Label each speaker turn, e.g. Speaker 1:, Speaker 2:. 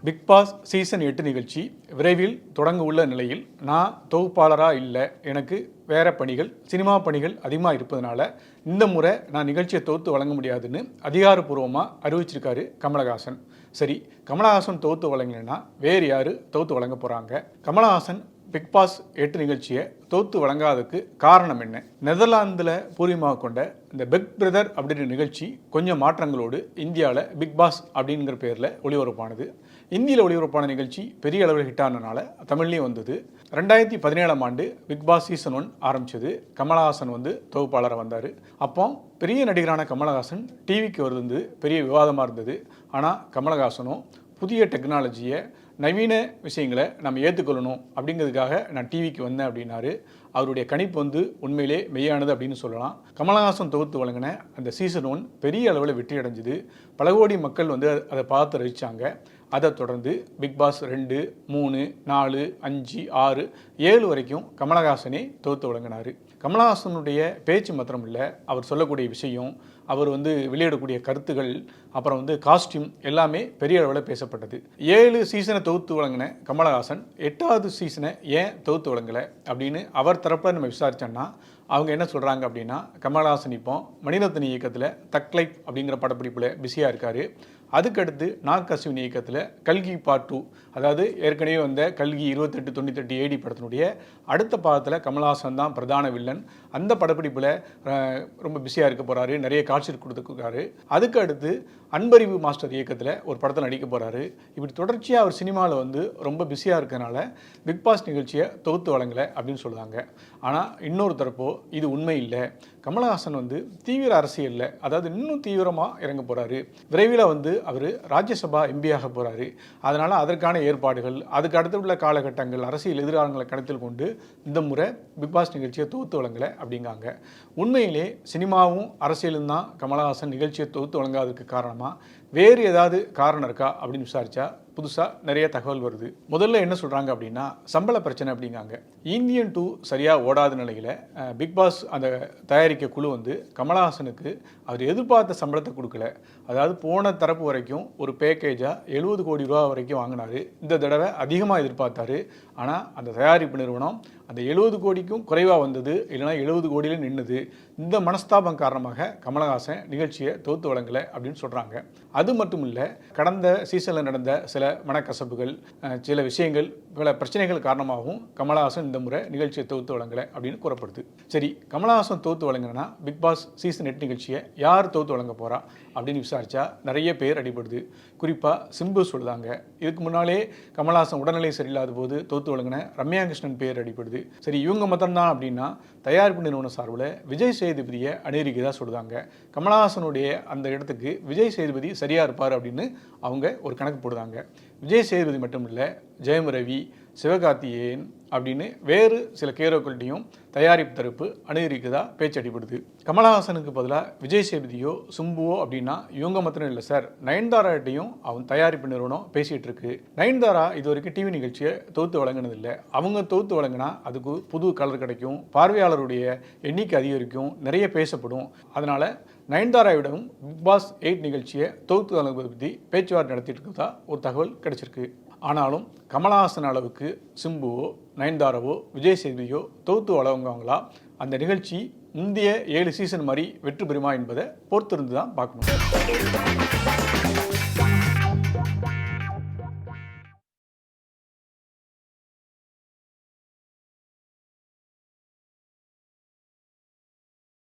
Speaker 1: Big Boss season 8 நிகழ்ச்சி விரைவில் தொடங்க உள்ள நிலையில் நான் தொகுப்பாளராக இல்லை, எனக்கு வேறு பணிகள், சினிமா பணிகள் அதிகமாக இருப்பதனால இந்த முறை நான் நிகழ்ச்சியை தொகுத்து வழங்க முடியாதுன்னு அதிகாரப்பூர்வமாக அறிவிச்சிருக்காரு கமலஹாசன். சரி, கமலஹாசன் தொகுத்து வழங்கலைன்னா வேறு யார் தொகுத்து வழங்க போகிறாங்க? கமலஹாசன் பிக் பாஸ் 8 நிகழ்ச்சியை தொகுத்து வழங்காததுக்கு காரணம் என்ன? நெதர்லாந்தில் பூர்வீகமாக கொண்ட இந்த பிக் பிரதர் அப்படின்ற நிகழ்ச்சி கொஞ்சம் மாற்றங்களோடு இந்தியாவில் பிக் பாஸ் அப்படிங்கிற பேரில் ஒளிபரப்பானது. இந்தியில் ஒளிபரப்பான நிகழ்ச்சி பெரிய அளவில் ஹிட் ஆனதுனால தமிழ்லேயும் வந்தது. 2017ஆம் ஆண்டு பிக் பாஸ் சீசன் 1 ஆரம்பித்தது. கமலஹாசன் தொகுப்பாளராக வந்தார். அப்போ பெரிய நடிகரான கமலஹாசன் டிவிக்கு வருது பெரிய விவாதமாக இருந்தது. ஆனால் கமலஹாசனும் புதிய டெக்னாலஜியை, நவீன விஷயங்களை நம்ம ஏற்றுக்கொள்ளணும் அப்படிங்கிறதுக்காக நான் டிவிக்கு வந்தேன் அப்படின்னாரு. அவருடைய கணிப்பு உண்மையிலே மெய்யானது அப்படின்னு சொல்லலாம். கமலஹாசன் தொகுத்து வழங்கின அந்த சீசன் 1 பெரிய அளவில் வெற்றி அடைஞ்சுது. பல கோடி மக்கள் அதை பார்த்து ரசித்தாங்க. அதை தொடர்ந்து பிக் பாஸ் 2, 3, 4, 5, 6, 7 வரைக்கும் கமலஹாசனே தொகுத்து வழங்கினார். கமலஹாசனுடைய பேச்சு மாத்திரம் இல்லை, அவர் சொல்லக்கூடிய விஷயம், அவர் வெளியிடக்கூடிய கருத்துகள், அப்புறம் காஸ்டியூம் எல்லாமே பெரிய அளவில் பேசப்பட்டது. 7 சீசனை தொகுத்து வழங்கின கமலஹாசன் 8வது சீசனை ஏன் தொகுத்து வழங்கலை அப்படின்னு அவர் தரப்பில் நம்ம விசாரித்தோம்னா அவங்க என்ன சொல்கிறாங்க அப்படின்னா, கமலஹாசன் இப்போ மணிரத்னம் இயக்கத்தில் தக் லைஃப் அப்படிங்கிற படப்பிடிப்பில் பிஸியாக இருக்கார். அதுக்கடுத்து நாக் அஸ்வின் இயக்கத்தில் கல்கி பார்ட் 2, அதாவது ஏற்கனவே வந்த கல்கி 2898 AD படத்தினுடைய அடுத்த பாகத்தில் கமலஹாசன் தான் பிரதான வில்லன். அந்த படப்பிடிப்பில் ரொம்ப பிஸியாக இருக்க போகிறாரு, நிறைய காட்சி கொடுத்துருக்காரு. அதுக்கு அடுத்து அன்பறிவு மாஸ்டர் இயக்கத்தில் ஒரு படத்தில் நடிக்க போகிறாரு. இப்படி தொடர்ச்சியாக அவர் சினிமாவில் ரொம்ப பிஸியாக இருக்கிறதுனால பிக் பாஸ் நிகழ்ச்சியை தொகுத்து வழங்கலை அப்படின்னு சொல்லுவாங்க. ஆனால் இன்னொரு தரப்போ இது உண்மை இல்லை. கமலஹாசன் தீவிர அரசியலில், அதாவது இன்னும் தீவிரமாக இறங்க போகிறாரு. விரைவில் அவர் ராஜ்யசபா எம்பியாக போகிறாரு. அதனால் அதற்கான ஏற்பாடுகள், அதுக்கு அடுத்து உள்ள காலகட்டங்கள், அரசியல் எதிர்காலங்களை கணத்தில் கொண்டு இந்த முறை பிக் பாஸ் நிகழ்ச்சியை தொகுத்து வழங்கலை அப்படிங்காங்க. உண்மையிலே சினிமாவும் அரசியலும் தான் கமலஹாசன் நிகழ்ச்சியை தொகுத்து வழங்காததுக்கு காரணமாக வேறு ஏதாவது காரணம் இருக்கா அப்படின்னு விசாரித்தா புதுசாக நிறைய தகவல் வருது. முதல்ல என்ன சொல்கிறாங்க அப்படின்னா, சம்பள பிரச்சனை அப்படிங்காங்க. இந்தியன் 2 சரியாக ஓடாத நிலையில் பிக் பாஸ் அந்த தயாரிக்க குழு கமலஹாசனுக்கு அவர் எதிர்பார்த்த சம்பளத்தை கொடுக்கல. அதாவது போன தரப்பு வரைக்கும் ஒரு பேக்கேஜாக 70 கோடி ரூபா வரைக்கும் வாங்கினார். இந்த தடவை அதிகமாக எதிர்பார்த்தாரு. ஆனால் அந்த தயாரிப்பு நிறுவனம் அந்த 70 கோடிக்கும் குறைவாக வந்தது, இல்லைனா 70 கோடியில் நின்றுது. இந்த மனஸ்தாபம் காரணமாக கமலஹாசன் நிகழ்ச்சியை தொகுத்து வழங்கலை அப்படின்னு சொல்கிறாங்க. அது மட்டும் இல்லை, கடந்த சீசனில் நடந்த சில மனக்கசப்புகள், சில விஷயங்கள், பல பிரச்சனைகள் காரணமாகவும் கமலஹாசன் இந்த முறை நிகழ்ச்சியை தொகுத்து வழங்கலை அப்படின்னு கூறப்படுது. சரி, கமலஹாசன் தொகுத்து வழங்கினா பிக் பாஸ் சீசன் 8 நிகழ்ச்சியை யார் தொகுத்து வழங்க போகிறா அப்படின்னு விசாரித்தா நிறைய பேர் அடிபடுது. குறிப்பாக சிம்பு சொல்லுதாங்க. இதுக்கு முன்னாலே கமலஹாசன் உடல்நிலை சரியில்லாத போது தொகுத்து வழங்கின ரம்யா கிருஷ்ணன் பேர் அடிபடுது. சரி, இவங்க மட்டும்தான் அப்படின்னா தயாரிப்பு நிறுவன சார்பில் விஜய் சேதுபதியை அணியிருக்கதா சொல்லுதாங்க. கமலஹாசனுடைய அந்த இடத்துக்கு விஜய் சேதுபதி சரியாக இருப்பார் அப்படின்னு அவங்க ஒரு கணக்கு போடுதாங்க. விஜய் சேதுபதி மட்டும் இல்லை, ஜெயம் ரவி, சிவகார்த்திகேயன் அப்படின்னு வேறு சில ஹீரோக்கள்கிட்டையும் தயாரிப்பு தரப்பு அணுகிருக்குதா பேச்சு அடிபடுது. கமலஹாசனுக்கு பதிலாக விஜய் சேதுபதியோ சிம்புவோ அப்படின்னா இவங்க மாத்திரம் இல்லை சார், நயன்தாராட்டையும் அவன் தயாரிப்பு நிறுவனம் பேசிகிட்டு இருக்கு. நயன்தாரா இது வரைக்கும் டிவி நிகழ்ச்சியை தொகுத்து வழங்கினதில்லை. அவங்க தொகுத்து வழங்கினா அதுக்கு புது கலர் கிடைக்கும், பார்வையாளருடைய எண்ணிக்கை அதிகரிக்கும், நிறைய பேசப்படும். அதனால் நயன்தாராவிடம் பிக் பாஸ் 8 நிகழ்ச்சியை தொகுத்து வழங்குவதை பற்றி பேச்சுவார்த்தை நடத்திட்டு இருக்கதா ஒரு தகவல் கிடைச்சிருக்கு. ஆனாலும் கமலஹாசன் அளவுக்கு சிம்புவோ, நயன்தாராவோ, விஜய் சேதுபதியோ தொகுத்து வழங்குவாங்களா? அந்த நிகழ்ச்சி முந்தைய 7 சீசன் மாதிரி வெற்றி பெறுமா என்பதை பொறுத்திருந்து தான் பார்க்கணும்.